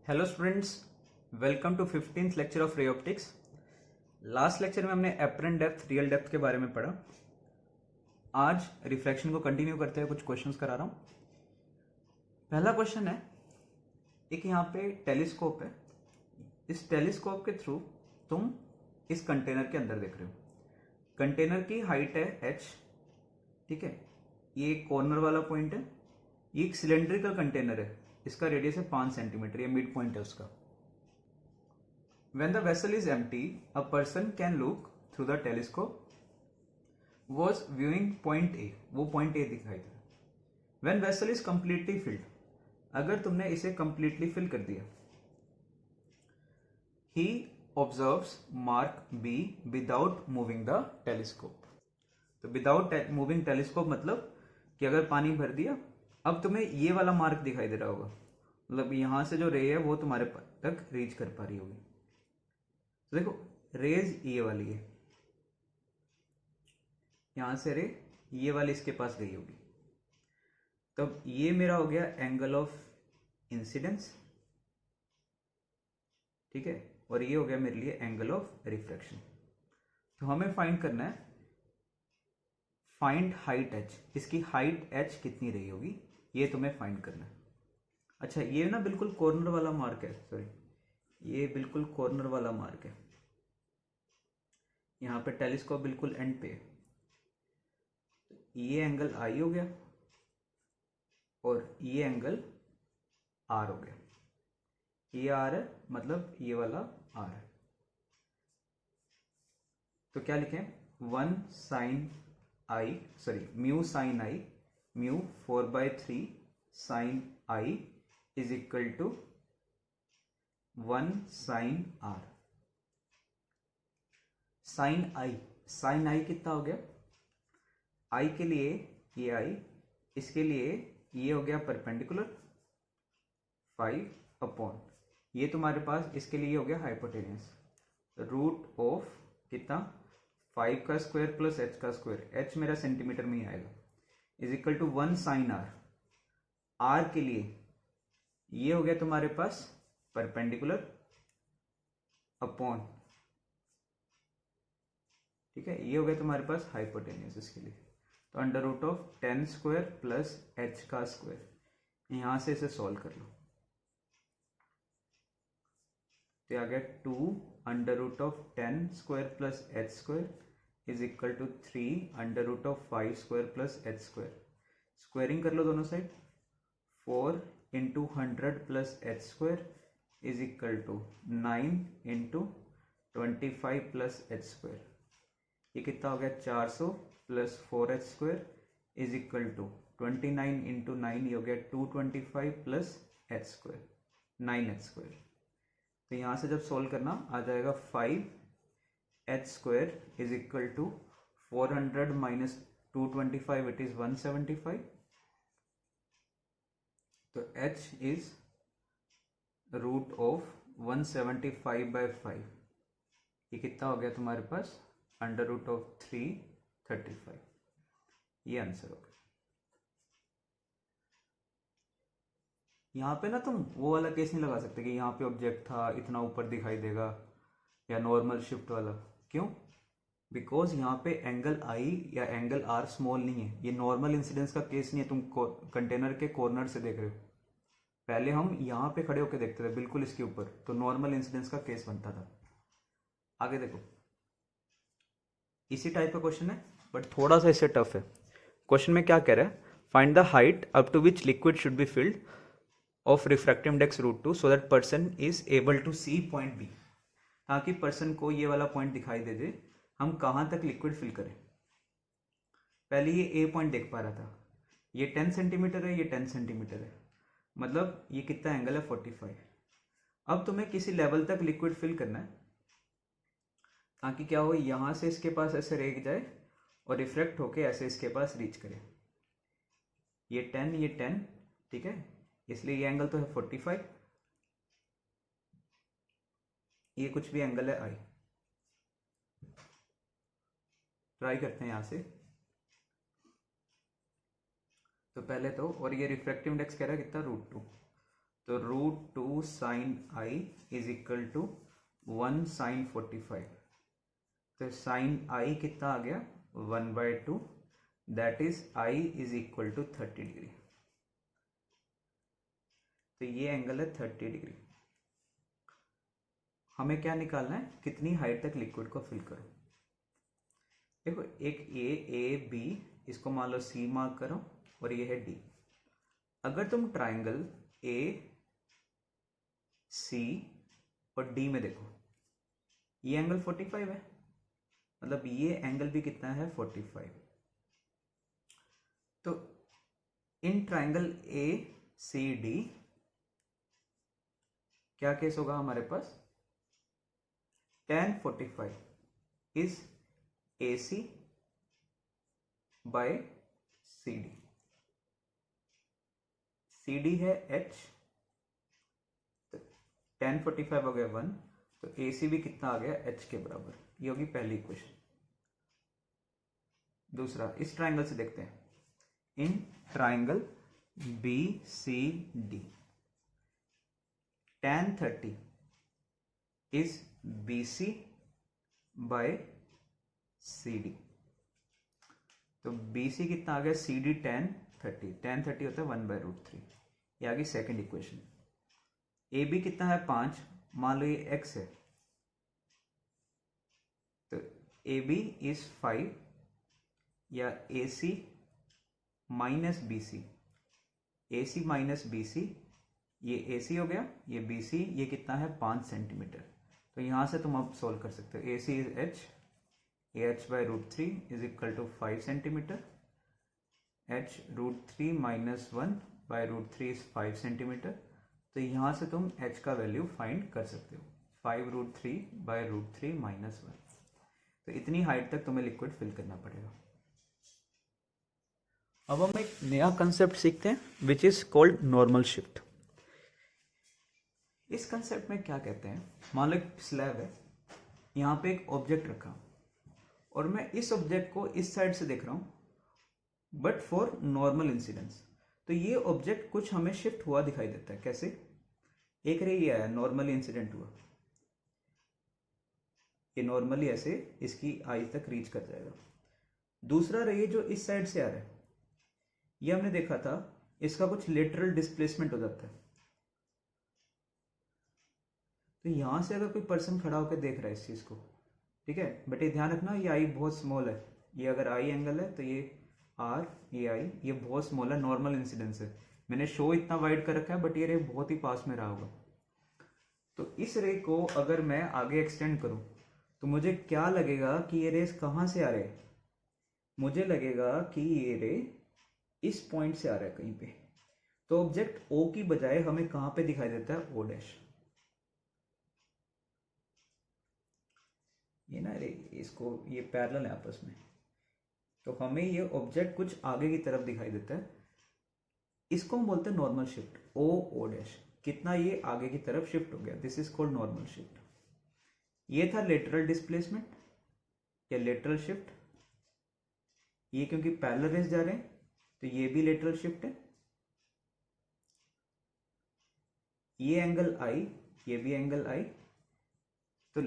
Hello students, welcome to 15th lecture of ray optics. Last lecture में हमने apparent depth, real depth के बारे में पढ़ा। आज रिफ्लेक्शन को कंटिन्यू करते हुए कुछ क्वेश्चंस करा रहा हूँ। पहला क्वेश्चन है, एक यहाँ पे टेलीस्कोप है। इस टेलीस्कोप के थ्रू तुम इस कंटेनर के अंदर देख रहे हो। कंटेनर की हाइट है h, ठीक है। ये कॉर्नर वाला पॉइंट है। ये एक सिलेंड्रिकल कंटेनर है, इसका रेडियस है 5 सेंटीमीटर, ये मिड पॉइंट है उसका। When the vessel is empty, a person can look through the telescope, was viewing point A, वो point A दिखाई दे। When vessel is completely filled, अगर तुमने इसे completely fill कर दिया, he observes mark B without moving the telescope। तो without moving telescope मतलब कि अगर पानी भर दिया, अब तुम्हें ये वाला मार्क दिखाई दे रहा होगा, मतलब यहां से जो रे है वो तुम्हारे तक रीच कर पा रही होगी। तो देखो, रेज ये वाली है, यहां से रे ये वाली इसके पास गई होगी। तब ये मेरा हो गया एंगल ऑफ इंसिडेंस, ठीक है, और ये हो गया मेरे लिए एंगल ऑफ रिफ्रैक्शन। तो हमें फाइंड करना है, फाइंड हाइट h, इसकी हाइट h कितनी रही होगी, ये तुम्हें फाइंड करना है। अच्छा, ये ना बिल्कुल कॉर्नर वाला मार्क है, सॉरी, ये बिल्कुल कॉर्नर वाला मार्क है। यहाँ पे टेलीस्कोप बिल्कुल एंड पे, ये एंगल I हो गया और ये एंगल R हो गया। ये R है, मतलब ये वाला R है। तो क्या लिखें, 1 sine I, sorry mu sine I, mu 4/3 sine I is equal to 1 sine R। Sine I कितना हो गया, I के लिए ये I, इसके लिए ये हो गया परपेंडिकुलर 5/, ये तुम्हारे पास इसके लिए हो गया हाइपोटेन्यूज, रूट ऑफ कितना 5 का स्क्वायर प्लस h का स्क्वायर, h मेरा सेंटीमीटर में ही आएगा, is equal to 1 sine R। R के लिए ये हो गया तुम्हारे पास परपेंडिकुलर अपॉन, ठीक है, ये हो गया तुम्हारे पास हाइपोटेन्यूज इसके लिए। तो under root of 10 square plus h का स्क्वायर, यहां से इसे सॉल्व कर लो। तो आ गया 2 under root of 10 square plus h square is equal to 3 under root of 5 square plus h square. Squaring कर लो दोनों side, 4 into 100 plus h square is equal to 9 into 25 plus h square. ये कितना हो गया 400 plus 4h square is equal to 29 into 9, ये हो गया 225 plus h square, 9h square. तो यहाँ से जब सोल्व करना आ जाएगा 5h square is equal to 400 minus 225, it is 175। तो h इज रूट ऑफ 175/5, ये कितना हो गया तुम्हारे पास अंडर रूट ऑफ 335, ये आंसर होगा। यहाँ पे ना तुम वो वाला केस नहीं लगा सकते कि यहाँ पे ऑब्जेक्ट था इतना ऊपर दिखाई देगा, या नॉर्मल शिफ्ट वाला। क्यों? बिकॉज यहाँ पे एंगल I या एंगल R स्मॉल नहीं है, ये नॉर्मल इंसिडेंस का केस नहीं है। तुम कंटेनर के कॉर्नर से देख रहे हो, पहले हम यहाँ पे खड़े होकर देखते थे बिल्कुल इसके ऊपर, तो नॉर्मल इंसिडेंस का केस बनता था। आगे देखो, इसी टाइप का क्वेश्चन है बट थोड़ा सा इससे टफ है। क्वेश्चन में क्या कह रहा है, find the height up to which liquid should be filled of refractive index √2 so that person is able to see point B, ताकि पर्सन को ये वाला पॉइंट दिखाई दे दे हम कहाँ तक लिक्विड फिल करें। पहले ये ए पॉइंट देख पा रहा था, ये 10 सेंटीमीटर है, ये 10 सेंटीमीटर है, मतलब ये कितना एंगल है 45। अब तुम्हें किसी लेवल तक लिक्विड फिल करना है ताकि क्या हो, यहाँ से इसके पास ऐसे रेग जाए और रिफ्लेक्ट होके ऐसे इसके पास रीच करे। ये 10, ये 10, ठीक है, इसलिए ये एंगल तो है 45, ये कुछ भी एंगल है I। ट्राई करते हैं यहाँ से। तो पहले तो, और ये रिफ्रैक्टिव इंडेक्स कह रहा है कितना √2, तो √2 sine I is equal to 1 sine 45। तो साइन आई कितना आ गया 1/2, that is I is equal to 30 degree. तो ये एंगल है 30 डिग्री। हमें क्या निकालना है, कितनी हाइट तक लिक्विड को फिल करो। देखो एक ए बी, इसको मान लो सी मार्क करो, और ये है डी। अगर तुम ट्राइंगल ए सी और डी में देखो, ये एंगल 45 है, मतलब ये एंगल भी कितना है 45। तो in triangle A C D क्या केस होगा हमारे पास, tan 45 is AC by CD। CD है H, तो tan 45 हो गया 1, तो AC भी कितना आ गया H के बराबर। ये होगी पहली इक्वेशन। दूसरा इस ट्राइंगल से देखते हैं, in triangle BCD tan 30 is BC by CD। तो BC कितना आ गया, CD tan 30, tan 30 होता है 1/√3। ये आ गई सेकेंड इक्वेशन। AB कितना है 5, मान लो ये x है, तो AB इज 5, या AC minus BC, AC minus BC, ये AC हो गया, ये BC, ये कितना है 5 सेंटीमीटर। तो यहाँ से तुम अब सोल्व कर सकते हो। AC is H, AH/√3 is equal to 5 centimetre, H√3 minus 1/√3 is 5 centimetre. तो यहाँ से तुम H का वैल्यू फाइंड कर सकते हो, 5√3/√3 माइनस 1। तो इतनी हाइट तक तुम्हें लिक्विड फिल करना पड़ेगा। अब हम एक नया कंसेप्ट सीखते हैं, विच इज कॉल्ड नॉर्मल शिफ्ट। इस कंसेप्ट में क्या कहते हैं, मान लो एक स्लैब है, यहाँ पे एक ऑब्जेक्ट रखा, और मैं इस ऑब्जेक्ट को इस साइड से देख रहा हूँ, बट फॉर नॉर्मल इंसिडेंस। तो ये ऑब्जेक्ट कुछ हमें शिफ्ट हुआ दिखाई देता है। कैसे, एक रे ये आया, नॉर्मली इंसिडेंट हुआ, ये नॉर्मली ऐसे इसकी आई तक रीच कर जाएगा। दूसरा रे जो इस साइड से आ रहा है, ये हमने देखा था, इसका कुछ लेटरल डिस्प्लेसमेंट हो जाता है। तो यहां से अगर कोई पर्सन खड़ा होकर देख रहा है इस चीज को, ठीक है, बट ये ध्यान रखना ये आई बहुत स्मॉल है। ये अगर आई एंगल है तो ये आर, ये आई, ये बहुत स्मॉल है, नॉर्मल इंसिडेंस है। मैंने शो इतना वाइड कर रखा है, बट ये रे बहुत ही पास में रहा होगा। तो इस रे को अगर मैं आगे एक्सटेंड करूं, तो मुझे क्या लगेगा कि ये रेस कहां से आ रहे हैं, मुझे लगेगा कि ये रे इस पॉइंट से आ रहा है कहीं पे। तो ऑब्जेक्ट ओ की बजाय हमें कहां पे दिखाई देता है, ओ डैश। ये ना रे, इसको ये पैरेलल है आपस में, तो हमें ये ऑब्जेक्ट कुछ आगे की तरफ दिखाई देता है। इसको हम बोलते हैं नॉर्मल शिफ्ट, ओ डैश, कितना ये आगे की तरफ शिफ्ट हो गया, this is called normal shift. ये था लेटरल डिस्प्लेसमेंट या लेटरल शिफ्ट। ये क्योंकि पैरेलल रेस जा रहे हैं, तो ये भी लेटरल शिफ्ट है। ये एंगल आई, ये भी एंगल आई, तो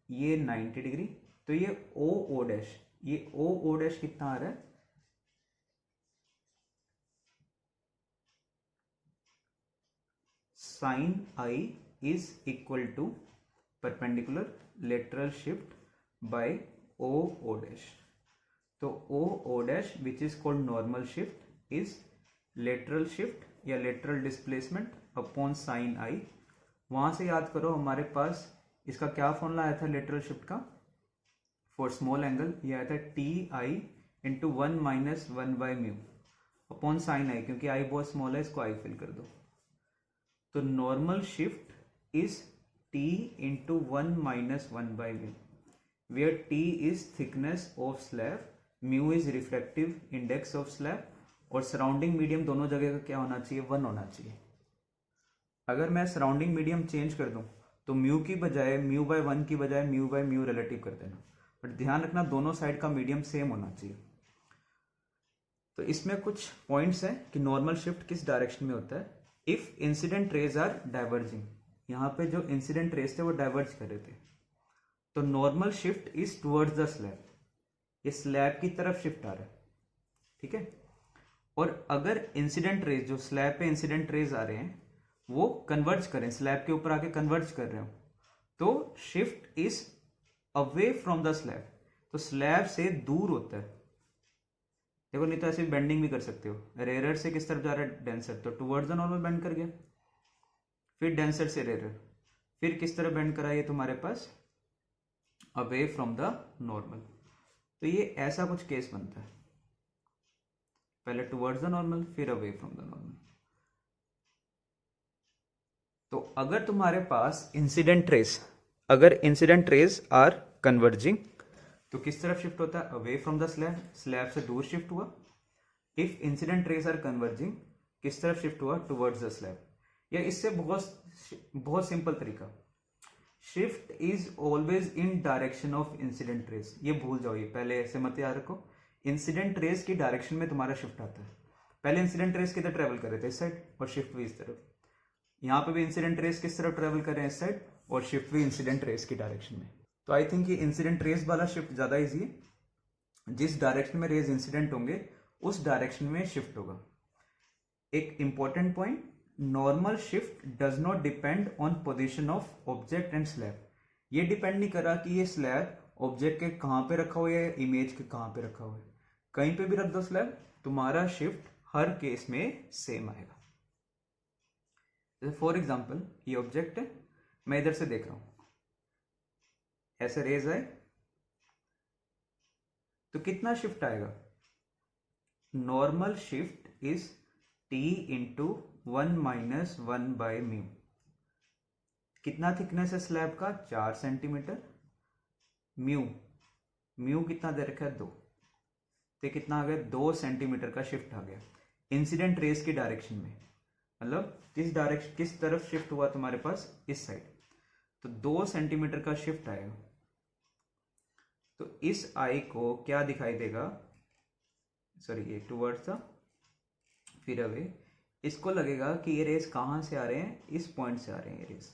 ये 90 डिग्री। तो ये ओ डैश, ये ओ डैश कितना आ रहा है, sine I is equal to perpendicular lateral shift by O dash. तो O dash which is called normal shift is lateral shift या lateral displacement upon sine i. वहां से याद करो, हमारे पास इसका क्या फॉर्मूला आया था लेटरल शिफ्ट का, फॉर स्मॉल एंगल, ये आया था t i into 1 minus 1/μ upon sine i, क्योंकि आई बहुत स्मॉल है, इसको आई फिल कर दो। तो normal shift is t into 1 minus 1/μ, where t is thickness of slab, mu is refractive index of slab, और सराउंडिंग मीडियम दोनों जगह का क्या होना चाहिए, 1 होना चाहिए। अगर मैं सराउंडिंग मीडियम चेंज कर दूं, तो म्यू की बजाय μ/1 की बजाय μ/μ रिलेटिव कर देना, बट ध्यान रखना दोनों साइड का मीडियम सेम होना चाहिए। तो इसमें कुछ पॉइंट्स हैं कि नॉर्मल शिफ्ट किस डायरेक्शन में होता है। If incident rays are diverging, यहाँ पे जो इंसिडेंट रेज थे वो डाइवर्ज कर रहे थे, तो normal shift is towards the slab, ये स्लैब की तरफ शिफ्ट आ रहा है, ठीक है। और अगर इंसिडेंट रेज, जो स्लैब पे इंसिडेंट रेज आ रहे हैं वो कन्वर्ज करें, स्लैब के ऊपर आके कन्वर्ज कर रहे हो, तो shift is away from the slab, तो स्लैब से दूर होता है। देखो नहीं तो ऐसे बेंडिंग भी कर सकते हो, रेयर से किस तरफ जा रहा है, डेंसर, तो टुवर्ड्स द नॉर्मल बेंड कर गया, फिर डेंसर से रेयर, फिर किस तरह बेंड करा, ये तुम्हारे पास अवे फ्रॉम द नॉर्मल। तो ये ऐसा कुछ केस बनता है, पहले टुवर्ड्स द नॉर्मल फिर अवे फ्रॉम द नॉर्मल। तो अगर तुम्हारे पास इंसिडेंट रेज, अगर इंसिडेंट रेज आर कन्वर्जिंग, तो किस तरफ शिफ्ट होता है, away from the slab, slab से दूर शिफ्ट हुआ। If incident rays are converging, किस तरफ शिफ्ट हुआ, टुवर्ड्स द स्लैब। या इससे बहुत सिंपल तरीका, shift is always in direction of incident raise, ये भूल जाओ, ये पहले ऐसे मत याद रखो, इंसिडेंट रेज की डायरेक्शन में तुम्हारा शिफ्ट आता है। पहले इंसिडेंट रेज किधर ट्रेवल कर रहे थे, इस साइड, और शिफ्ट भी इस तरफ। यहाँ पे भी इंसिडेंट रेज किस तरफ ट्रेवल कर रहे हैं, इस साइड, और शिफ्ट भी इंसिडेंट रेज की डायरेक्शन में। तो आई थिंक ये इंसिडेंट रेज वाला शिफ्ट ज्यादा इजी है, जिस डायरेक्शन में रेज इंसिडेंट होंगे उस डायरेक्शन में शिफ्ट होगा। एक important point, normal shift does not depend on position of object and slab, ये डिपेंड नहीं करा कि ये स्लैब ऑब्जेक्ट के कहाँ पे रखा हुआ है, इमेज के कहाँ पे रखा हुआ है, कहीं पे भी रख दो स्लैब, तुम्हारा शिफ्ट हर केस में सेम आएगा। जैसे फॉर एग्जाम्पल ये ऑब्जेक्ट है, मैं इधर से देख रहा हूं, ऐसे रेज आए तो कितना शिफ्ट आएगा, normal shift is t into 1 minus 1 by mu. कितना थिकनेस है स्लैब का, 4 सेंटीमीटर, म्यू कितना दे रखा है, 2, तो कितना आ गया, 2 सेंटीमीटर का शिफ्ट आ गया इंसिडेंट रेज की डायरेक्शन में। मतलब किस तरफ शिफ्ट हुआ तुम्हारे पास, इस साइड, तो 2 सेंटीमीटर का शिफ्ट आएगा। तो इस आई को क्या दिखाई देगा, सॉरी ये टुवर्ड्स द, फिर अवे, इसको लगेगा कि ये रेस कहाँ से आ रहे हैं, इस पॉइंट से आ रहे हैं ये रेस,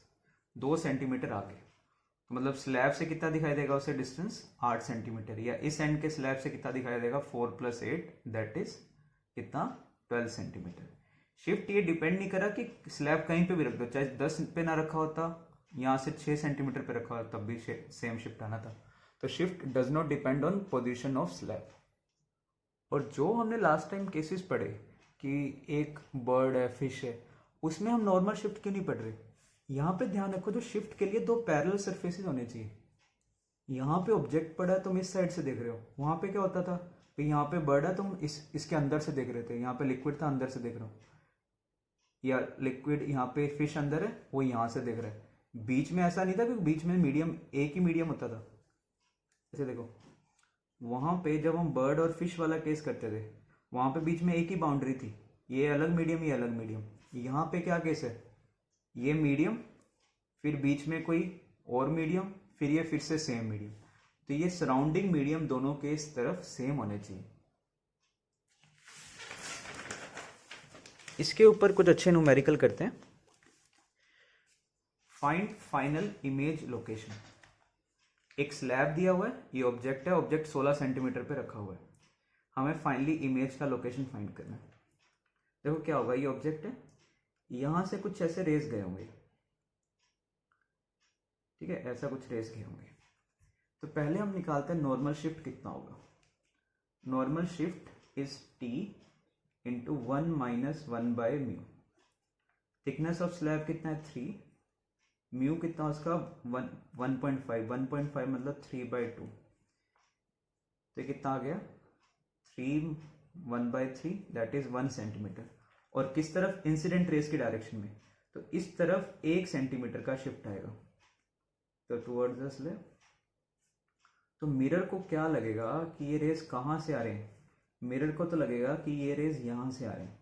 2 सेंटीमीटर आगे, तो मतलब स्लैब से कितना दिखाई देगा उसे डिस्टेंस, 8 सेंटीमीटर, या इस एंड के स्लैब से कितना दिखाई देगा, 4 + 8 दैट इज कितना, 12 सेंटीमीटर। शिफ्ट ये डिपेंड नहीं करा कि स्लैब कहीं पे भी रख दो, चाहे 10 पे ना रखा होता, यहाँ से 6 सेंटीमीटर पे रखा होता, तब भी सेम शिफ्ट आना था। तो shift does not depend on position of slab. और जो हमने लास्ट टाइम केसेस पढ़े कि एक बर्ड है, फिश है, उसमें हम नॉर्मल शिफ्ट क्यों नहीं पढ़ रहे, यहाँ पे ध्यान रखो, जो शिफ्ट के लिए 2 पैरेलल सरफेसेस होने चाहिए। यहाँ पे ऑब्जेक्ट पड़ा है, तुम इस साइड से देख रहे हो, वहां पे क्या होता था, तो यहाँ पे बर्ड है, तुम इसके अंदर से देख रहे थे, यहाँ पे लिक्विड था, अंदर से देख रहे हो, या लिक्विड यहाँ पे फिश अंदर है, वो यहाँ से देख रहा है। बीच में ऐसा नहीं था, क्योंकि बीच में मीडियम, एक ही मीडियम होता था। ऐसे देखो, वहां पे जब हम बर्ड और फिश वाला केस करते थे, वहां पे बीच में एक ही बाउंड्री थी, ये अलग मीडियम, ये अलग मीडियम। यहाँ पे क्या केस है, ये मीडियम, फिर बीच में कोई और मीडियम, फिर ये फिर से सेम मीडियम। तो ये सराउंडिंग मीडियम दोनों के इस तरफ सेम होने चाहिए। इसके ऊपर कुछ अच्छे न्यूमेरिकल करते हैं। Find final image location. एक स्लैब दिया हुआ है, ये ऑब्जेक्ट है, ऑब्जेक्ट 16 सेंटीमीटर पे रखा हुआ है, हमें फाइनली इमेज का लोकेशन फाइंड करना है। देखो क्या होगा, ये ऑब्जेक्ट है, यहां से कुछ ऐसे रेस गए होंगे, ठीक है, ऐसा कुछ रेस गए होंगे। तो पहले हम निकालते हैं नॉर्मल शिफ्ट कितना होगा। Normal shift is t into 1 minus 1 by mu. Thickness of slab कितना है, 3, म्यू कितना उसका 1.5 मतलब 3/2, तो कितना आ गया 3 1/3 दैट इज 1 सेंटीमीटर। और किस तरफ, इंसिडेंट रेस की डायरेक्शन में, तो इस तरफ 1 सेंटीमीटर का शिफ्ट आएगा, तो टुवर्ड्स द स्लैब। तो मिरर को क्या लगेगा कि ये रेस कहाँ से आ रहे हैं, मिरर को तो लगेगा कि ये रेस यहां से आ रहे हैं,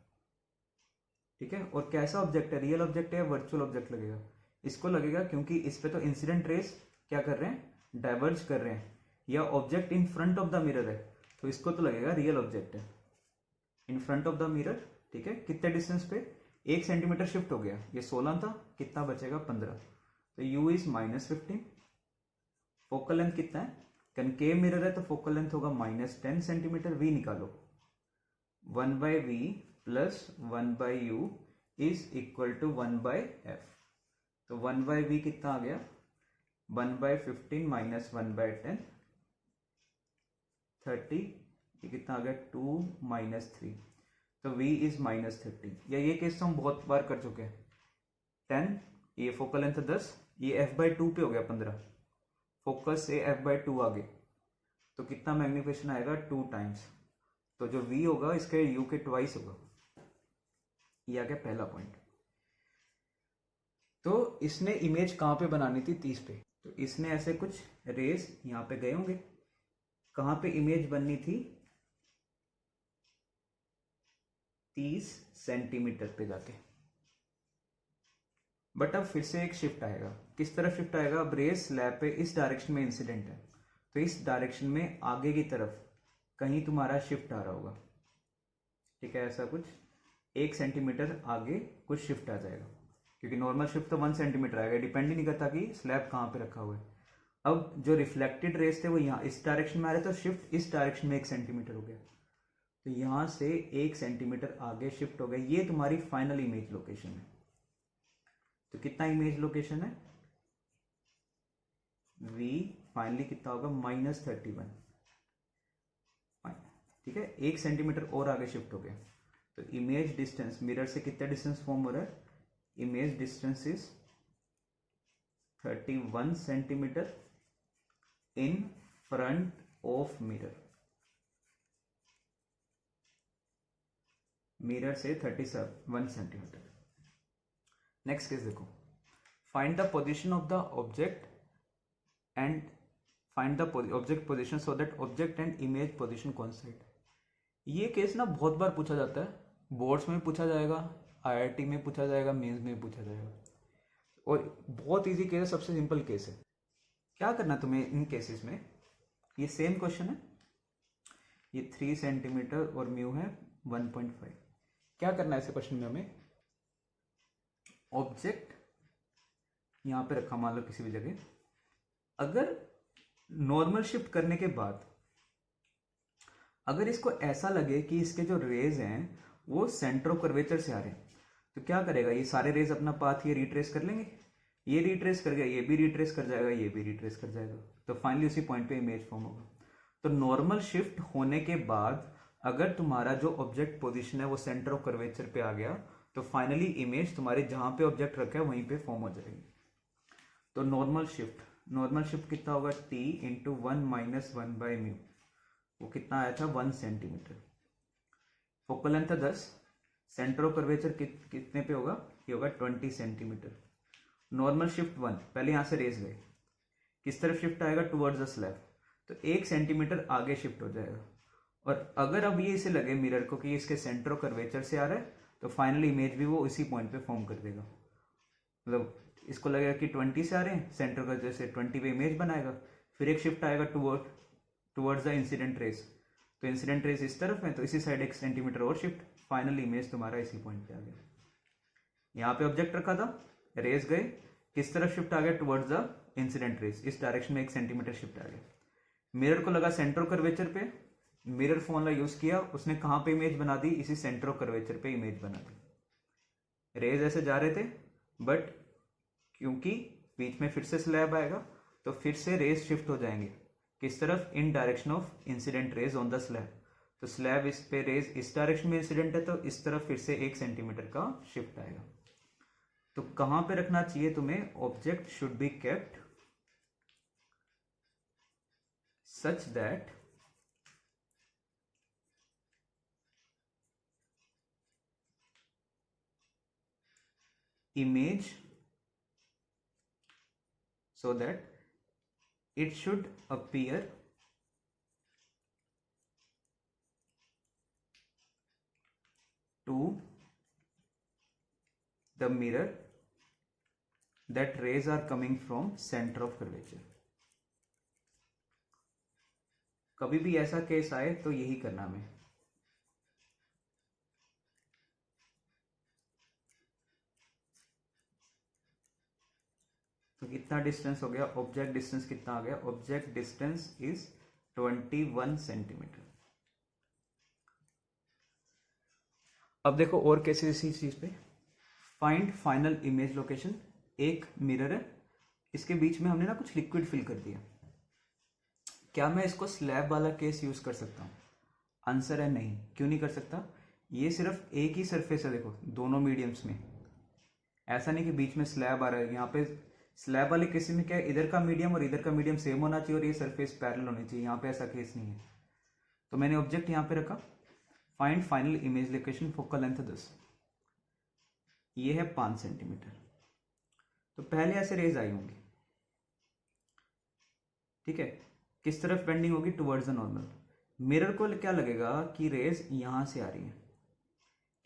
ठीक है। और कैसा ऑब्जेक्ट है, रियल ऑब्जेक्ट है या वर्चुअल ऑब्जेक्ट लगेगा, इसको लगेगा, क्योंकि इस पे तो इंसिडेंट रेस क्या कर रहे हैं, डाइवर्ज कर रहे हैं, या object in front of the mirror है, तो इसको तो लगेगा रियल ऑब्जेक्ट है इन फ्रंट ऑफ द मिरर, ठीक है। कितने डिस्टेंस पे, 1 सेंटीमीटर शिफ्ट हो गया, ये 16 था, कितना बचेगा 15, तो u इज -15। फोकल लेंथ कितना है, कनकेव मिरर है तो फोकल लेंथ होगा -10 सेंटीमीटर, v निकालो, 1/v plus 1/u is equal to 1/f, तो 1/v कितना आ गया 1/15 माइनस 1/10 30, ये कितना आ गया 2 - 3, तो v इज -30। या ये केस तो हम बहुत बार कर चुके हैं, 10, ये फोकल लेंथ 10, ये f/2 पे हो गया 15, फोकस से f/2 आगे, तो कितना मैग्निफिकेशन आएगा 2 टाइम्स, तो जो v होगा इसके u के ट्वाइस होगा। ये आ गया पहला पॉइंट। तो इसने इमेज कहाँ पे बनानी थी 30 पे, तो इसने ऐसे कुछ रेज यहाँ पे गए होंगे, कहाँ पे इमेज बननी थी 30 सेंटीमीटर पे जाके। बट अब फिर से एक शिफ्ट आएगा, किस तरफ शिफ्ट आएगा, अब रेज स्लैब पे इस डायरेक्शन में इंसिडेंट है, तो इस डायरेक्शन में आगे की तरफ कहीं तुम्हारा शिफ्ट आ रहा होगा, ठीक है, ऐसा कुछ 1 सेंटीमीटर आगे कुछ शिफ्ट आ जाएगा, क्योंकि नॉर्मल शिफ्ट तो 1 सेंटीमीटर आएगा, डिपेंड ही नहीं करता कि स्लैब कहाँ पे रखा हुआ है। अब जो रिफ्लेक्टेड रेज थे वो यहाँ इस डायरेक्शन में आ रहे, तो शिफ्ट इस डायरेक्शन में 1 सेंटीमीटर हो गया, तो यहाँ से 1 सेंटीमीटर आगे शिफ्ट हो गया, ये तुम्हारी फाइनल इमेज लोकेशन है। तो कितना इमेज लोकेशन है, v फाइनली कितना होगा -31, ठीक है, 1 सेंटीमीटर और आगे शिफ्ट हो गया, तो इमेज डिस्टेंस मिरर से कितना डिस्टेंस फॉर्म हो रहा है, image distance is 31 centimetre in front of mirror, mirror से 31 सेंटीमीटर। नेक्स्ट केस देखो, find the position of the object and find the object position so that object and image position coincide. ये case ना बहुत बार पूछा जाता है, boards में पूछा जाएगा, आईआईटी में पूछा जाएगा, मेंस में पूछा जाएगा, और बहुत इजी केस है, सबसे सिंपल केस है। क्या करना तुम्हें इन केसेस में, ये सेम क्वेश्चन है, ये 3 सेंटीमीटर और म्यू है 1.5। क्या करना है ऐसे क्वेश्चन में, हमें ऑब्जेक्ट यहां पे रखा मान लो किसी भी जगह, अगर नॉर्मल शिफ्ट करने के बाद अगर इसको ऐसा लगे कि इसके जो रेज हैं वो सेंटर ऑफ कर्वेचर से आ रहे हैं, तो क्या करेगा, ये सारे रेज अपना पाथ ये रिट्रेस कर लेंगे, ये रिट्रेस कर गया, ये भी रिट्रेस कर जाएगा, ये भी रिट्रेस कर जाएगा, तो फाइनली उसी पॉइंट पे इमेज फॉर्म होगा। तो नॉर्मल शिफ्ट होने के बाद अगर तुम्हारा जो ऑब्जेक्ट पोजीशन है वो सेंटर ऑफ कर्वेचर पे आ गया, तो फाइनली इमेज तुम्हारे जहां पे ऑब्जेक्ट रखा है वहीं पे फॉर्म हो जाएगी। तो नॉर्मल शिफ्ट कितना होगा, t इंटू 1 - 1/μ, वो कितना आया था 1 centimetre. Focal length 10, centre of curvature कितने पे होगा, ये होगा 20 सेंटीमीटर। नॉर्मल शिफ्ट 1, पहले यहां से रेज गए, किस तरफ शिफ्ट आएगा, टुवर्ड्स द स्लैब, तो 1 सेंटीमीटर आगे शिफ्ट हो जाएगा। और अगर अब ये इसे लगे मिरर को कि इसके सेंटर ऑफ कर्वेचर से आ रहा है, तो फाइनल इमेज भी वो इसी पॉइंट पे फॉर्म कर देगा। मतलब इसको लगेगा कि 20 से आ रहे हैं, सेंटर का जैसे 20 पे इमेज बनाएगा, फिर एक शिफ्ट आएगा टुवर्ड्स द इंसिडेंट रेस, तो इंसिडेंट रेस इस तरफ है, तो इसी साइड 1 सेंटीमीटर और शिफ्ट, फाइनल इमेज तुम्हारा इसी पॉइंट पे आ गया। यहाँ पे ऑब्जेक्ट रखा था, रेस गए, किस तरफ शिफ्ट आ गया, टुवर्ड्स द इंसिडेंट रेस, इस डायरेक्शन में 1 सेंटीमीटर शिफ्ट आ गया। मिरर को लगा सेंटर ऑफ कर्वेचर पे, मिरर फॉर्मूला यूज किया, उसने कहाँ पे इमेज बना दी, इसी सेंटर ऑफ कर्वेचर पे इमेज बना दी। रेज ऐसे जा रहे थे, बट क्योंकि बीच में फिर से स्लैब आएगा, तो फिर से रेज शिफ्ट हो जाएंगे, किस तरफ, इन direction of incident raise on the slab, तो स्लैब इस पे रेज इस डायरेक्शन में इंसिडेंट है, तो इस तरफ फिर से 1 सेंटीमीटर का शिफ्ट आएगा। तो कहां पे रखना चाहिए तुम्हें, object should be kept such that image, so that it should appear to the mirror that rays are coming from center of curvature। कभी भी ऐसा केस आए तो यही करना हमें। कितना डिस्टेंस हो गया, ऑब्जेक्ट डिस्टेंस कितना आ गया, ऑब्जेक्ट डिस्टेंस इज 21 सेंटीमीटर। अब देखो और कैसे इसी चीज पे, फाइंड फाइनल इमेज लोकेशन। एक मिरर है, इसके बीच में हमने ना कुछ लिक्विड फिल कर दिया। क्या मैं इसको स्लैब वाला केस यूज कर सकता हूँ? आंसर है नहीं। क्यों नहीं कर सकता? ये सिर्फ एक ही सरफेस है, देखो दोनों मीडियम्स में। ऐसा नहीं कि बीच में स्लैब आ रहा है। यहाँ पे स्लैब वाले केस में क्या है, इधर का मीडियम और इधर का मीडियम सेम होना चाहिए और ये सरफेस पैरेलल होनी चाहिए। यहाँ पे ऐसा केस नहीं है। तो मैंने ऑब्जेक्ट यहाँ पे रखा, find final image location, focal length 10, ये है 5 सेंटीमीटर। तो पहले ऐसे रेज आई होंगी, ठीक है। किस तरफ बेंडिंग होगी? Towards the normal. मिरर को क्या लगेगा कि रेज यहां से आ रही है।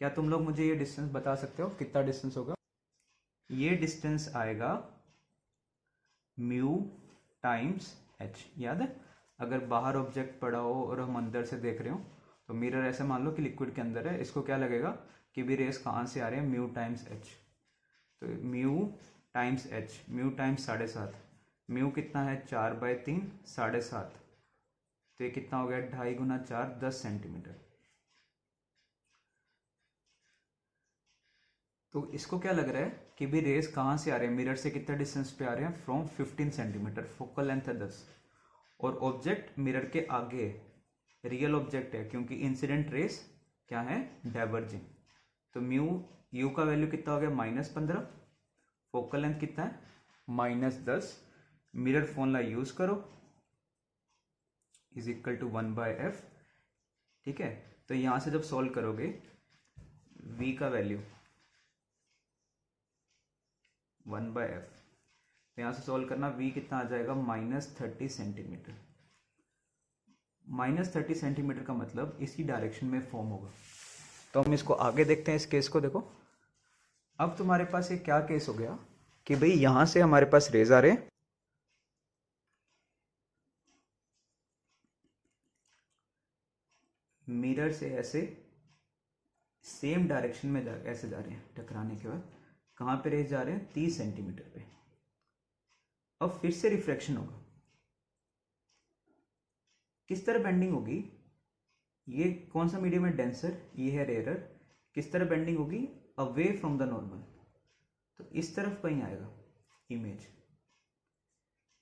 क्या तुम लोग मुझे ये डिस्टेंस बता सकते हो कितना डिस्टेंस होगा? ये डिस्टेंस आएगा म्यू टाइम्स एच। याद है, अगर बाहर ऑब्जेक्ट पड़ा हो और हम अंदर से देख रहे हो, तो मिरर ऐसे मान लो कि लिक्विड के अंदर है, इसको क्या लगेगा कि भी रेस कहाँ से आ रहे हैं, म्यू टाइम्स एच। तो mu times H, mu times 7.5, mu कितना है 4/3, 7.5, तो ये कितना हो गया 2.5 गुना 4, 10 सेंटीमीटर। तो इसको क्या लग रहा है कि भी रेस कहाँ से आ रहे हैं, मिरर से कितना डिस्टेंस पे आ रहे हैं, फ्रॉम 15 सेंटीमीटर, फोकल लेंथ है 10, और ऑब्जेक्ट मिरर के आगे रियल ऑब्जेक्ट है, क्योंकि इंसिडेंट रेस क्या है, डाइवर्जिंग। तो म्यू यू का वैल्यू कितना हो गया -15, फोकल लेंथ कितना है -10, मिरर फॉर्मूला यूज करो, इज इक्वल टू 1/f, ठीक है। तो यहां से जब सॉल्व करोगे v का वैल्यू 1/f, तो यहां से सॉल्व करना, v कितना आ जाएगा -30 सेंटीमीटर। -30 सेंटीमीटर का मतलब इसी डायरेक्शन में फॉर्म होगा। तो हम इसको आगे देखते हैं, इस केस को देखो। अब तुम्हारे पास ये क्या केस हो गया कि भाई यहां से हमारे पास रेज आ रहे, मिरर से ऐसे सेम डायरेक्शन में ऐसे जा रहे हैं, टकराने के बाद कहां पे रेज जा रहे हैं, 30 सेंटीमीटर पे। अब फिर से रिफ्लेक्शन होगा, किस तरह बेंडिंग होगी, ये कौन सा मीडियम है, डेंसर, ये है रेयरर, किस तरह बेंडिंग होगी, अवे फ्रॉम द नॉर्मल, तो इस तरफ कहीं आएगा इमेज।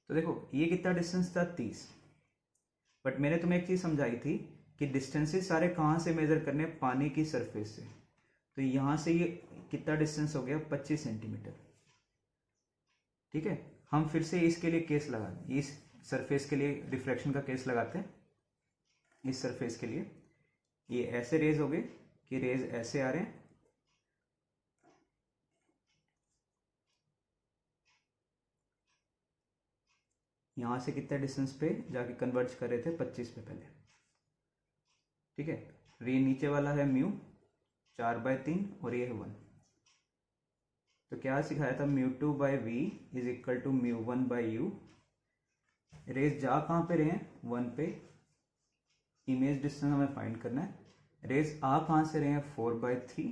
तो देखो ये कितना डिस्टेंस था 30, बट मैंने तुम्हें एक चीज समझाई थी कि डिस्टेंसेस सारे कहां से मेजर करने, पानी की सरफेस से। तो यहां से ये कितना डिस्टेंस हो गया 25 सेंटीमीटर, ठीक है। हम फिर से इसके लिए केस लगा, इस सरफेस के लिए रिफ्लेक्शन का केस लगाते हैं। इस सरफेस के लिए ये ऐसे रेज हो गए कि रेज ऐसे आ रहे हैं, यहां से कितना डिस्टेंस पे जाके कन्वर्ज कर रहे थे 25 पे पहले, ठीक है। ये नीचे वाला है म्यू 4/3 और ये है 1। तो क्या सिखाया था, μ2/v is equal to μ1/u। Raise जा कहां पे रहे हैं, 1 पे, इमेज डिस्टेंस हमें फाइंड करना है। रेज आ कहां से रहे हैं, 4/3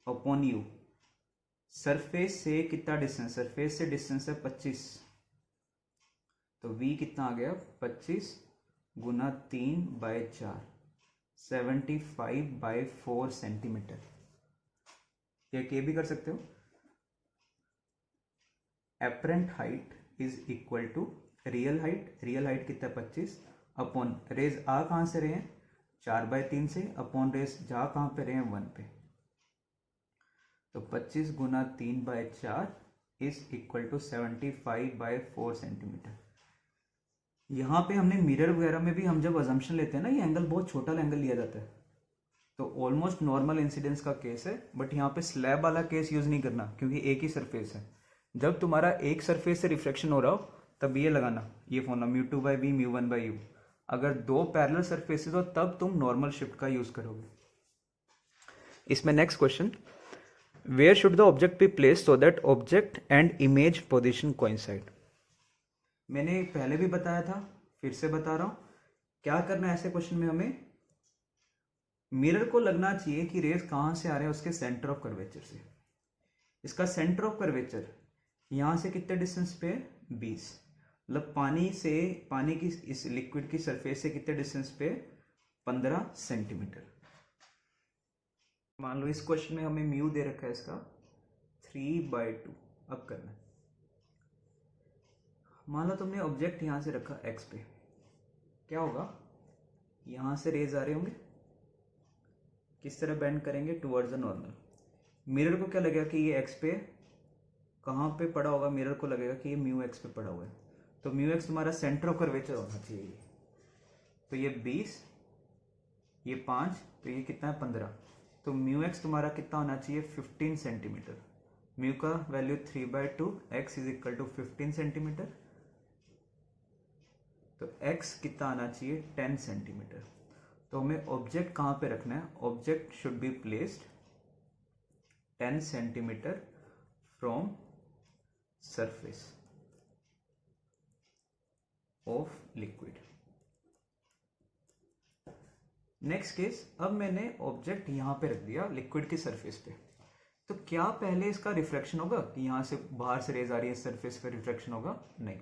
अपॉन u, सरफेस से कितना डिस्टेंस, सरफेस से डिस्टेंस है 25, तो v कितना आ गया 25 गुना 3/4, 75/4 सेंटीमीटर। ये भी कर सकते हो, apparent height is equal to real height, real height कितना 25 अपॉन रेज आ कहां से रहे हैं 4/3 से, अपॉन रेज जा कहां पे रहे हैं 1 पे, तो 25 गुना 3/4 इज इक्वल टू 75/4 सेंटीमीटर। यहाँ पे हमने मिरर वगैरह में भी हम जब अजम्पशन लेते हैं ना, ये एंगल बहुत छोटा एंगल लिया जाता है, तो ऑलमोस्ट नॉर्मल इंसिडेंस का केस है। बट यहाँ पे स्लैब वाला केस यूज नहीं करना, क्योंकि एक ही सरफेस है। जब तुम्हारा एक सरफेस से रिफ्लेक्शन हो रहा हो तब ये लगाना, ये फॉर्मूला μ2/v μ1/u। अगर दो पैरेलल सरफेसेस हो तब तुम नॉर्मल शिफ्ट का यूज करोगे। इसमें next question, where should the object be place so that object and image position coincide. मैंने पहले भी बताया था, फिर से बता रहा हूं, क्या करना है ऐसे क्वेश्चन में, हमें मिरर को लगना चाहिए कि रेज कहां से आ रहे हैं, उसके सेंटर ऑफ कर्वेचर से। इसका सेंटर ऑफ कर्वेचर यहाँ से कितने डिस्टेंस पे है? 20। मतलब पानी की इस लिक्विड की सरफेस से कितने डिस्टेंस पे? 15 सेंटीमीटर। मान लो इस क्वेश्चन में हमें म्यू दे रखा है इसका 3/2। अब करना है, मान लो तुमने ऑब्जेक्ट यहाँ से रखा एक्स पे, क्या होगा? यहाँ से रेज आ रहे होंगे, किस तरह बेंड करेंगे? Towards the normal. मिरर को क्या लगेगा कि ये एक्स पे कहाँ पे पड़ा होगा? मिरर को लगेगा कि ये म्यू एक्स पे पड़ा हुआ है, तो म्यू एक्स तुम्हारा सेंटर ऑफ कर्वेचर होना चाहिए। तो ये 20, ये 5, तो ये कितना है? 15। तो म्यू एक्स तुम्हारा कितना होना चाहिए? 15 सेंटीमीटर। म्यू का value 3/2, X is equal to 15 centimetre. तो एक्स कितना आना चाहिए? 10 सेंटीमीटर। तो हमें ऑब्जेक्ट कहाँ पे रखना है? Object should be placed 10 centimetre from surface of liquid. Next case, अब मैंने ऑब्जेक्ट यहाँ पे रख दिया लिक्विड की सरफेस पे, तो क्या पहले इसका रिफ्लेक्शन होगा कि यहाँ से बाहर से रेज आ रही है सरफेस पे रिफ्लेक्शन होगा? नहीं,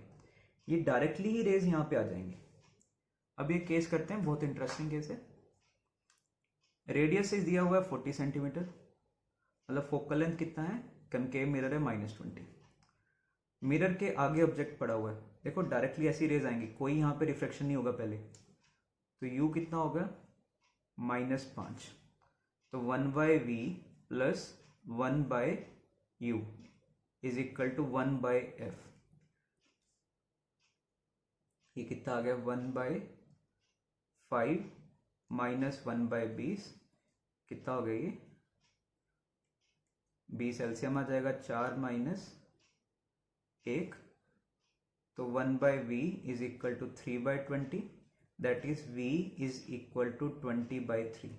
ये डायरेक्टली ही रेज यहाँ पे आ जाएंगे। अब ये केस करते हैं, बहुत इंटरेस्टिंग केस है। रेडियस दिया हुआ है 40 सेंटीमीटर, मतलब फोकल लेंथ कितना है? कनकेव मिरर है -20। मिरर के आगे ऑब्जेक्ट पड़ा हुआ है, देखो डायरेक्टली ऐसी रेज आएंगी, कोई यहाँ पे रिफ्लेक्शन नहीं होगा पहले। तो यू कितना होगा? -5। तो 1/v plus 1/u is equal to 1/f। ये कितना आ गया? 1/5 माइनस 1/20 कितना हो गया? ये 20 एलसीएम आ जाएगा, 4 माइनस 1, तो 1/v is equal to 3/20, that is v is equal to 20/3।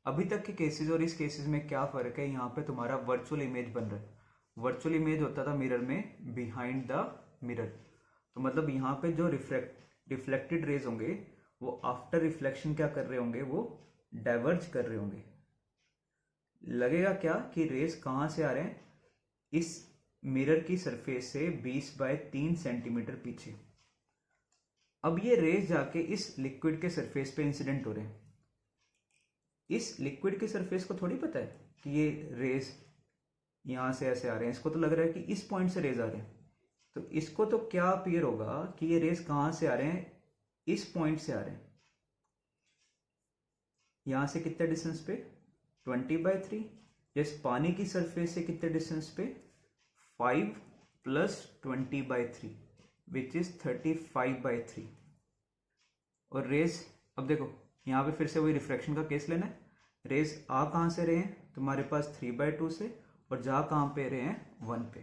अभी तक के केसेस और इस केसेस में क्या फर्क है? यहाँ पे तुम्हारा वर्चुअल इमेज बन रहा है। वर्चुअल इमेज होता था मिरर में बिहाइंड द मिरर, तो मतलब यहाँ पे जो रिफ्लेक्टेड रेज होंगे वो आफ्टर रिफ्लेक्शन क्या कर रहे होंगे? वो डाइवर्ज कर रहे होंगे। लगेगा क्या कि रेज कहाँ से आ रहे हैं? इस मिरर की सरफेस से 20/3 सेंटीमीटर पीछे। अब ये रेज जाके इस लिक्विड के सरफेस पे इंसिडेंट हो रहे हैं। इस लिक्विड के सरफेस को थोड़ी पता है कि ये रेज यहाँ से ऐसे आ रहे हैं, इसको तो लग रहा है कि इस पॉइंट से रेज आ रहे हैं। तो इसको तो क्या अपीयर होगा कि ये रेज कहाँ से आ रहे हैं? इस पॉइंट से आ रहे हैं। यहाँ से कितने डिस्टेंस पे? 20/3। इस पानी की सरफेस से कितने डिस्टेंस पे? 5 प्लस 20/3 विच इज 35/3। और रेज, अब देखो यहाँ पे फिर से वही रिफ्रैक्शन का केस लेना है। रेज आ कहाँ से रहे हैं? तुम्हारे पास 3/2 से, और जा कहाँ पे रहे हैं? 1 पे।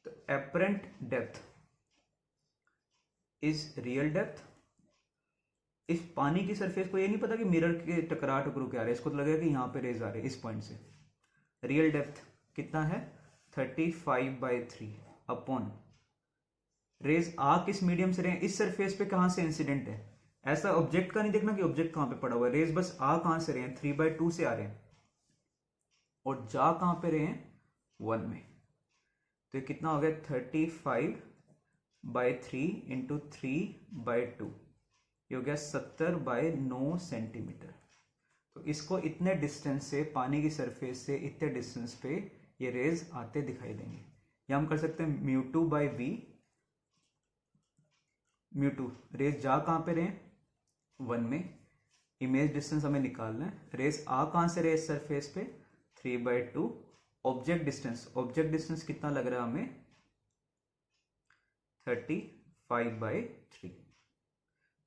तो apparent depth is real depth. इस पानी की सरफेस को ये नहीं पता कि मिरर के टकरू क्या आ रहे हैं, इसको तो लगेगा कि यहाँ पे रेज आ रहे हैं इस पॉइंट से। रियल डेप्थ कितना है? 35/3 अपॉन रेज आ किस मीडियम से रहे हैं? इस सरफेस पे कहाँ से इंसिडेंट है? ऐसा ऑब्जेक्ट का नहीं देखना कि ऑब्जेक्ट कहाँ पे पड़ा हुआ है, रेज बस आ कहाँ से रहे हैं? 3/2 से आ रहे हैं, और जा कहाँ पे रहे हैं? 1 में। तो ये कितना हो गया? 35/3 इंटू 3/2, ये हो गया 70/9 सेंटीमीटर। तो इसको इतने डिस्टेंस से, पानी की सरफेस से इतने डिस्टेंस पे ये रेज आते दिखाई देंगे। या हम कर सकते हैं μ2/v। μ2 रेज जा कहाँ पे रहे? 1 में। इमेज डिस्टेंस हमें निकालना है। रेज आ कहाँ से रहे? इस सरफेस पे 3/2। ऑब्जेक्ट डिस्टेंस कितना लग रहा है हमें? 35/3।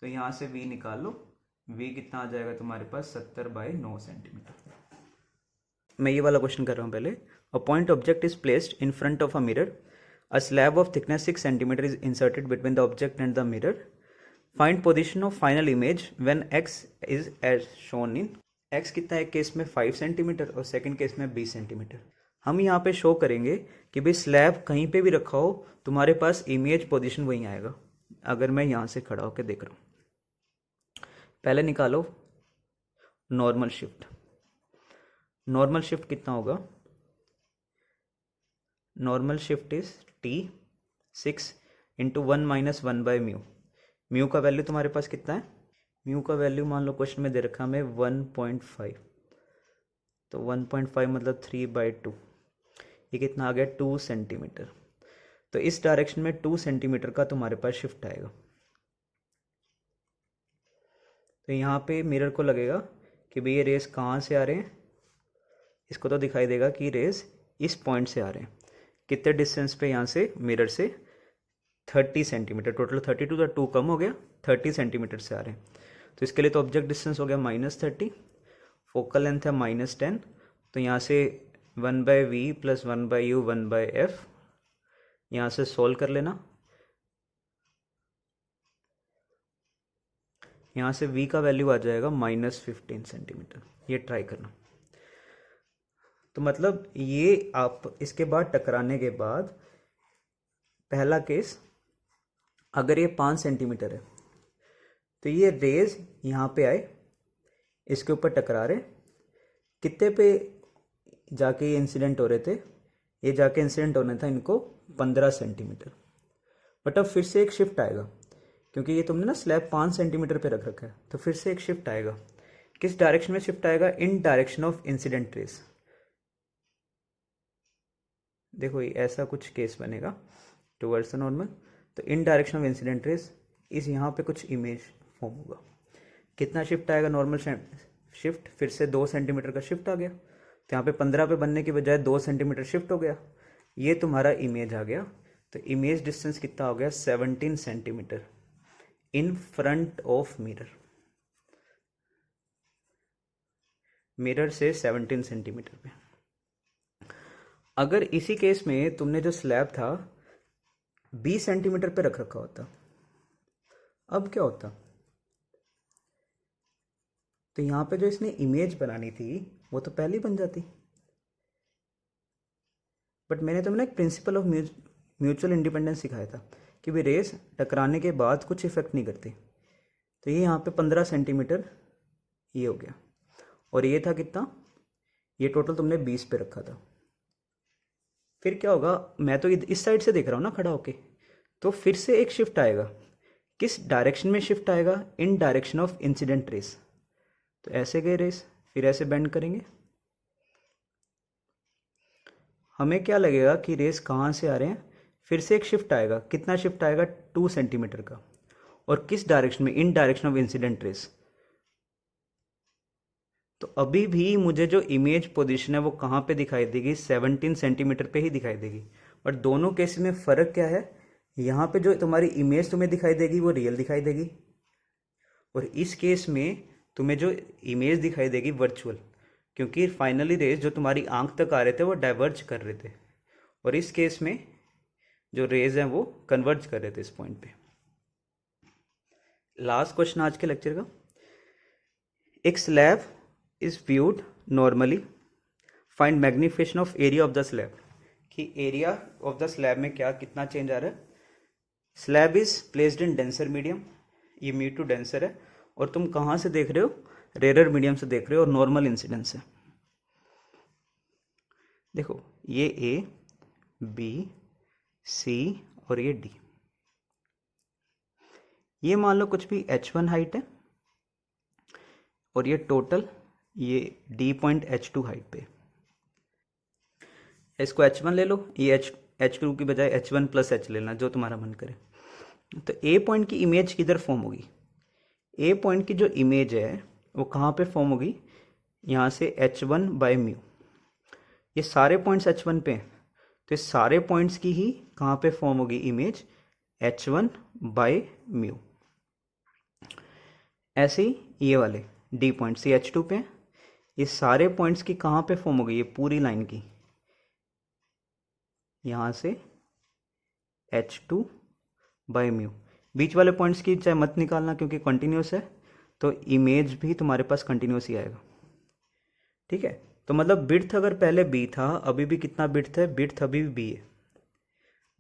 तो यहां से v निकाल लो, v कितना आ जाएगा तुम्हारे पास? 70/9 सेंटीमीटर। मैं ये वाला क्वेश्चन कर रहा हूं पहले। A point object is placed in front of a mirror, a slab of thickness 6 centimetre is inserted between the object and the mirror. Find position of final image when x is as shown in. x कितना है? एक case में 5 centimetre और second case में 20 centimetre. हम यहाँ पे show करेंगे कि भाई स्लैब कहीं पे भी रखा हो, तुम्हारे पास इमेज पोजीशन वहीं आएगा। अगर मैं यहाँ से खड़ा होकर देख रहा हूँ, पहले निकालो नॉर्मल शिफ्ट। नॉर्मल शिफ्ट कितना होगा? Normal shift is 6 into 1 minus 1 by mu. Mu का वैल्यू तुम्हारे पास कितना है? म्यू का वैल्यू मान लो क्वेश्चन में दे रखा हमें 1.5, तो 1.5 मतलब 3/2, ये कितना आ गया 2 सेंटीमीटर। तो इस डायरेक्शन में 2 सेंटीमीटर का तुम्हारे पास शिफ्ट आएगा। तो यहाँ पे मिरर को लगेगा कि भाई ये रेस कहाँ से आ रहे हैं, इसको तो दिखाई देगा कि रेस इस पॉइंट से आ रहे हैं। कितने डिस्टेंस पे यहाँ से मिरर से? 30 सेंटीमीटर। टोटल 32 था, 2 कम हो गया, 30 सेंटीमीटर से आ रहे हैं। तो इसके लिए तो ऑब्जेक्ट डिस्टेंस हो गया -30, फोकल लेंथ है -10, तो यहाँ से 1/v प्लस 1/u 1/f, यहाँ से सोल्व कर लेना। यहाँ से v का वैल्यू आ जाएगा -15 सेंटीमीटर। ये ट्राई करना। तो मतलब ये आप इसके बाद टकराने के बाद पहला केस, अगर ये 5 सेंटीमीटर है तो ये रेज यहाँ पे आए, इसके ऊपर टकरा रहे, कितने पे जाके ये इंसिडेंट हो रहे थे? ये जाके इंसिडेंट होना था इनको 15 सेंटीमीटर। बट अब फिर से एक शिफ्ट आएगा, क्योंकि ये तुमने ना स्लैब 5 सेंटीमीटर पे रख रखा है, तो फिर से एक शिफ्ट आएगा। किस डायरेक्शन में शिफ्ट आएगा? In direction of incident rays. देखो ये ऐसा कुछ केस बनेगा टुवर्ड्स द नॉर्मल, तो in direction of incident rays इस यहाँ पे कुछ इमेज फॉर्म होगा। कितना शिफ्ट आएगा? नॉर्मल शिफ्ट, फिर से 2 सेंटीमीटर का शिफ्ट आ गया, तो यहाँ पे 15 पे बनने की बजाय 2 सेंटीमीटर शिफ्ट हो गया। ये तुम्हारा इमेज आ गया। तो इमेज डिस्टेंस कितना हो गया? 17 centimetre in front of mirror. Mirror से 17 सेंटीमीटर पे। अगर इसी केस में तुमने जो स्लैब था 20 सेंटीमीटर पे रख रखा होता, अब क्या होता? तो यहाँ पे जो इसने इमेज बनानी थी वो तो पहले ही बन जाती। बट मैंने तुम्हें एक प्रिंसिपल ऑफ म्यूचुअल इंडिपेंडेंस सिखाया था कि भाई रेस टकराने के बाद कुछ इफेक्ट नहीं करती। तो ये यहाँ पे 15 सेंटीमीटर ये हो गया, और ये था कितना? ये टोटल तुमने 20 पे रखा था। फिर क्या होगा? मैं तो इस साइड से देख रहा हूँ ना खड़ा होके, तो फिर से एक शिफ्ट आएगा। किस डायरेक्शन में शिफ्ट आएगा? In direction of incident rays. तो ऐसे गए रेस, फिर ऐसे बेंड करेंगे। हमें क्या लगेगा कि रेस कहाँ से आ रहे हैं? फिर से एक शिफ्ट आएगा। कितना शिफ्ट आएगा? 2 सेंटीमीटर का। और किस डायरेक्शन में? In direction of incident rays. तो अभी भी मुझे जो इमेज पोजीशन है वो कहाँ पे दिखाई देगी? 17 सेंटीमीटर पे ही दिखाई देगी। बट दोनों केस में फ़र्क क्या है? यहाँ पे जो तुम्हारी इमेज तुम्हें दिखाई देगी वो रियल दिखाई देगी, और इस केस में तुम्हें जो इमेज दिखाई देगी वर्चुअल, क्योंकि फाइनली रेज जो तुम्हारी आंख तक आ रहे थे वो डाइवर्ज कर रहे थे, और इस केस में जो रेज हैं वो कन्वर्ज कर रहे थे इस पॉइंट पे। लास्ट क्वेश्चन आज के लेक्चर का। एक slab is viewed normally, find magnification of area of the slab. कि एरिया ऑफ द स्लैब में क्या कितना चेंज आ रहा है? Slab is placed in denser medium, ये मीडियम टू डेंसर है, और तुम कहाँ से देख रहे हो? रेयर मीडियम से देख रहे हो, और नॉर्मल इंसिडेंस है। देखो ये ए, बी, सी और ये डी। ये मान लो कुछ भी H1 हाइट है, और ये टोटल ये D पॉइंट H2 हाइट पे। इसको H1 ले लो, ये H2 की बजाय H1 प्लस H लेना, जो तुम्हारा मन करे। तो ए पॉइंट की इमेज किधर फॉर्म होगी? ए पॉइंट की जो इमेज है वो कहाँ पे फॉर्म होगी? यहाँ से H1 बाय म्यू। ये सारे पॉइंट्स H1 पे हैं, तो इस सारे पॉइंट्स की ही कहाँ पे फॉर्म होगी इमेज? H1 by mu. ऐसे ही ये वाले D पॉइंट्स ये H2 पे हैं, ये सारे पॉइंट्स की कहाँ पे फॉर्म होगी? ये पूरी लाइन की यहाँ से H2 बाय म्यू। बीच वाले पॉइंट्स की चाहे मत निकालना, क्योंकि कंटिन्यूस है, तो इमेज भी तुम्हारे पास कंटिन्यूस ही आएगा। ठीक है, तो मतलब बिड्थ अगर पहले बी था, अभी भी कितना बिड्थ है? बिड्थ अभी भी बी है,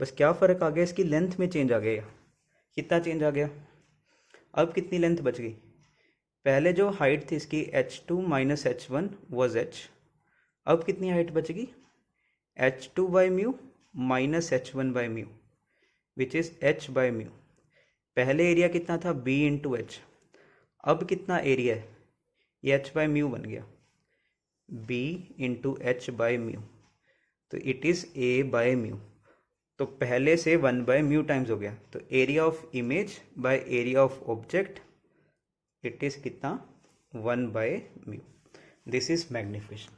बस क्या फ़र्क आ गया? इसकी लेंथ में चेंज आ गया। कितना चेंज आ गया? अब कितनी लेंथ बच गई? पहले जो हाइट थी इसकी H2 minus H1 was H, अब कितनी हाइट बचेगी? H2 by mu minus h1/μ which is h/μ। पहले एरिया कितना था b इंटू एच, अब कितना एरिया है, ये h/μ बन गया, b इंटू h/μ, तो इट इज a/μ। तो पहले से 1/μ टाइम्स हो गया, तो area of image by area of object it is कितना 1/μ। This is magnification.